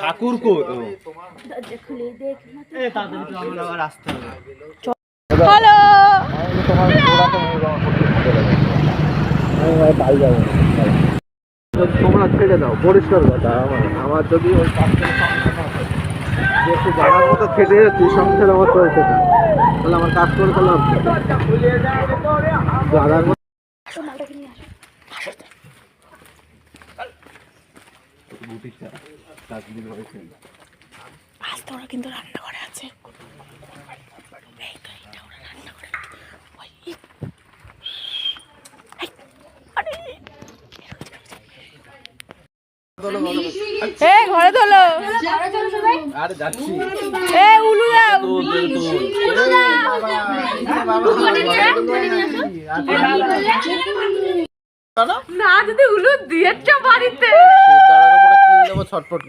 ঠাকুর কো দরজা খুলে দেখ তাড়াতাড়ি তো আমরা আবার আসতে হবে। হ্যালো তোমরা ছেড়ে দাও, পরিষ্কার কথা। আমার যদি ওই কাজের একটু জানার মতো খেটে যাচ্ছি, সংসার আমার চলছে না, তাহলে আমার কাজ করে তাহলে জানার মতো আজ তো ওরা কিন্তু রান্না করে আছে। ঘরে তোলো। আরে যাচ্ছি। উলু দাও। না যদি উলু দিয়েছ বাড়িতে ছটপট